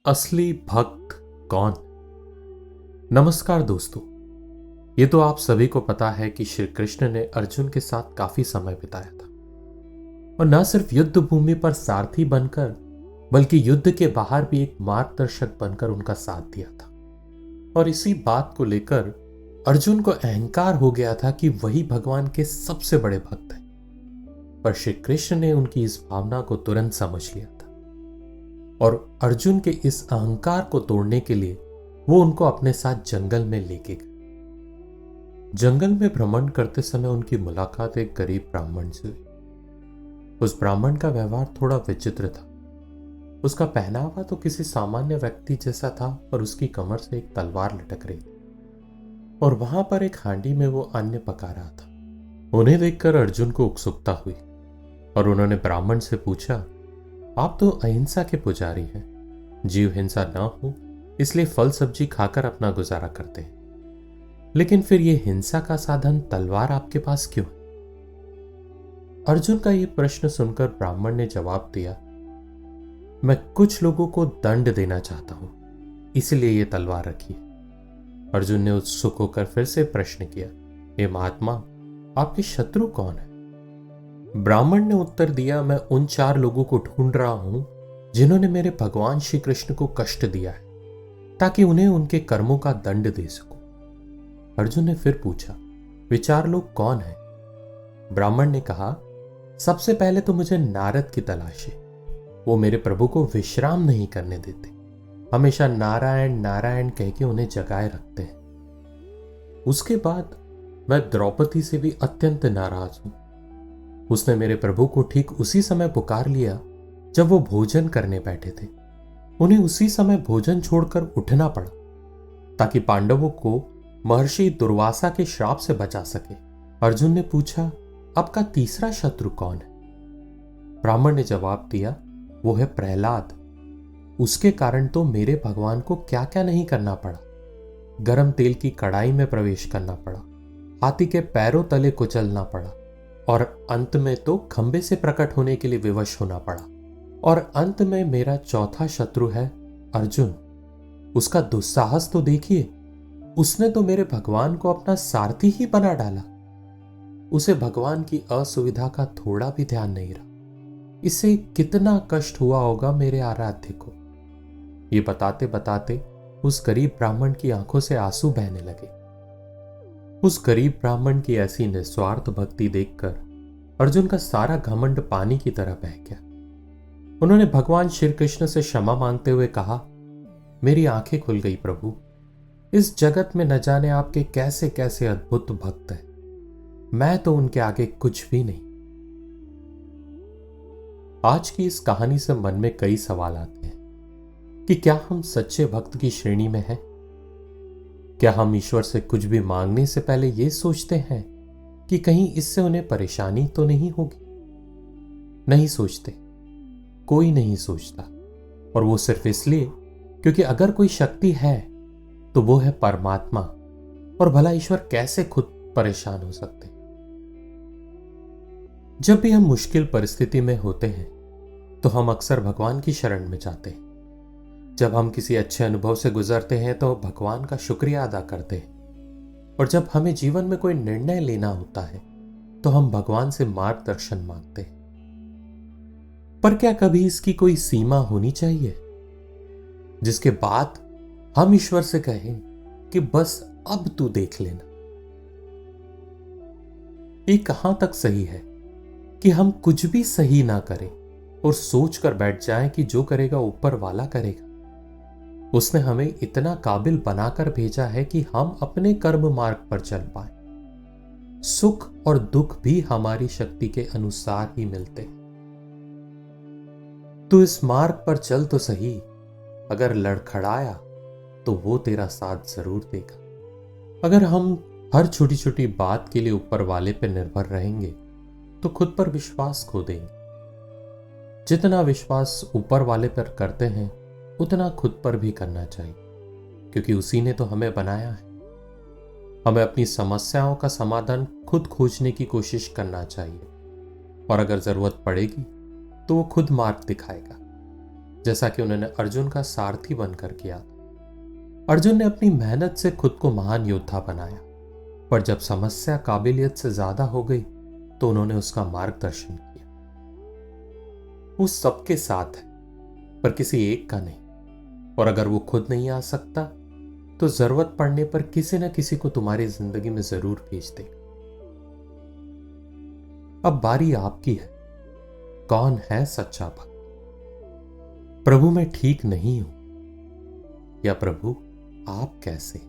असली भक्त कौन? नमस्कार दोस्तों। ये तो आप सभी को पता है कि श्री कृष्ण ने अर्जुन के साथ काफी समय बिताया था और न सिर्फ युद्ध भूमि पर सारथी बनकर बल्कि युद्ध के बाहर भी एक मार्गदर्शक बनकर उनका साथ दिया था। और इसी बात को लेकर अर्जुन को अहंकार हो गया था कि वही भगवान के सबसे बड़े भक्त हैं। पर श्री कृष्ण ने उनकी इस भावना को तुरंत समझ लिया था और अर्जुन के इस अहंकार को तोड़ने के लिए वो उनको अपने साथ जंगल में लेके गए। जंगल में भ्रमण करते समय उनकी मुलाकात एक गरीब ब्राह्मण से हुई। उस ब्राह्मण का व्यवहार थोड़ा विचित्र था। उसका पहनावा तो किसी सामान्य व्यक्ति जैसा था और उसकी कमर से एक तलवार लटक रही थी और वहां पर एक हांडी में वो अन्न पका रहा था। उन्हें देखकर अर्जुन को उत्सुकता हुई और उन्होंने ब्राह्मण से पूछा, आप तो अहिंसा के पुजारी हैं, जीव हिंसा न हो इसलिए फल सब्जी खाकर अपना गुजारा करते हैं, लेकिन फिर यह हिंसा का साधन तलवार आपके पास क्यों है? अर्जुन का यह प्रश्न सुनकर ब्राह्मण ने जवाब दिया, मैं कुछ लोगों को दंड देना चाहता हूं, इसलिए यह तलवार रखी है। अर्जुन ने उत्सुक होकर फिर से प्रश्न किया, हे महात्मा, आपके शत्रु कौन है? ब्राह्मण ने उत्तर दिया, मैं उन 4 लोगों को ढूंढ रहा हूं जिन्होंने मेरे भगवान श्री कृष्ण को कष्ट दिया है, ताकि उन्हें उनके कर्मों का दंड दे सकूं। अर्जुन ने फिर पूछा, वे 4 लोग कौन हैं? ब्राह्मण ने कहा, सबसे पहले तो मुझे नारद की तलाश है। वो मेरे प्रभु को विश्राम नहीं करने देते, हमेशा नारायण नारायण कह के उन्हें जगाए रखते हैं। उसके बाद मैं द्रौपदी से भी अत्यंत नाराज हूं। उसने मेरे प्रभु को ठीक उसी समय पुकार लिया जब वो भोजन करने बैठे थे। उन्हें उसी समय भोजन छोड़कर उठना पड़ा ताकि पांडवों को महर्षि दुर्वासा के श्राप से बचा सके। अर्जुन ने पूछा, आपका तीसरा शत्रु कौन है? ब्राह्मण ने जवाब दिया, वो है प्रहलाद। उसके कारण तो मेरे भगवान को क्या क्या नहीं करना पड़ा। गरम तेल की कड़ाई में प्रवेश करना पड़ा, हाथी के पैरों तले कुचलना पड़ा और अंत में तो खंबे से प्रकट होने के लिए विवश होना पड़ा। और अंत में मेरा चौथा शत्रु है अर्जुन। उसका दुस्साहस तो देखिए, उसने तो मेरे भगवान को अपना सारथी ही बना डाला। उसे भगवान की असुविधा का थोड़ा भी ध्यान नहीं रहा। इससे कितना कष्ट हुआ होगा मेरे आराध्य को। ये बताते बताते उस गरीब ब्राह्मण की आंखों से आंसू बहने लगे। उस गरीब ब्राह्मण की ऐसी निस्वार्थ भक्ति देखकर अर्जुन का सारा घमंड पानी की तरह बह गया। उन्होंने भगवान श्री कृष्ण से क्षमा मांगते हुए कहा, मेरी आंखें खुल गई प्रभु। इस जगत में न जाने आपके कैसे कैसे अद्भुत भक्त हैं, मैं तो उनके आगे कुछ भी नहीं। आज की इस कहानी से मन में कई सवाल आते हैं कि क्या हम सच्चे भक्त की श्रेणी में हैं? क्या हम ईश्वर से कुछ भी मांगने से पहले यह सोचते हैं कि कहीं इससे उन्हें परेशानी तो नहीं होगी? नहीं सोचते, कोई नहीं सोचता। और वो सिर्फ इसलिए क्योंकि अगर कोई शक्ति है तो वो है परमात्मा, और भला ईश्वर कैसे खुद परेशान हो सकते? जब भी हम मुश्किल परिस्थिति में होते हैं तो हम अक्सर भगवान की शरण में जाते हैं। जब हम किसी अच्छे अनुभव से गुजरते हैं तो भगवान का शुक्रिया अदा करते हैं। और जब हमें जीवन में कोई निर्णय लेना होता है तो हम भगवान से मार्गदर्शन मांगते हैं। पर क्या कभी इसकी कोई सीमा होनी चाहिए जिसके बाद हम ईश्वर से कहें कि बस अब तू देख लेना? ये कहां तक सही है कि हम कुछ भी सही ना करें और सोच कर बैठ जाएं कि जो करेगा ऊपर वाला करेगा? उसने हमें इतना काबिल बनाकर भेजा है कि हम अपने कर्म मार्ग पर चल पाए। सुख और दुख भी हमारी शक्ति के अनुसार ही मिलते हैं। तू इस मार्ग पर चल तो सही, अगर लड़खड़ाया तो वो तेरा साथ जरूर देगा। अगर हम हर छोटी छोटी बात के लिए ऊपर वाले पर निर्भर रहेंगे तो खुद पर विश्वास खो देंगे। जितना विश्वास ऊपर वाले पर करते हैं उतना खुद पर भी करना चाहिए, क्योंकि उसी ने तो हमें बनाया है। हमें अपनी समस्याओं का समाधान खुद खोजने की कोशिश करना चाहिए और अगर जरूरत पड़ेगी तो वो खुद मार्ग दिखाएगा। जैसा कि उन्होंने अर्जुन का सारथी बनकर किया। अर्जुन ने अपनी मेहनत से खुद को महान योद्धा बनाया, पर जब समस्या काबिलियत से ज्यादा हो गई तो उन्होंने उसका मार्गदर्शन किया। वो सबके साथ है, पर किसी एक का नहीं। और अगर वो खुद नहीं आ सकता तो जरूरत पड़ने पर किसी न किसी को तुम्हारी जिंदगी में जरूर भेज देगा। अब बारी आपकी है। कौन है सच्चा भक्त? प्रभु मैं ठीक नहीं हूं, या प्रभु आप कैसे?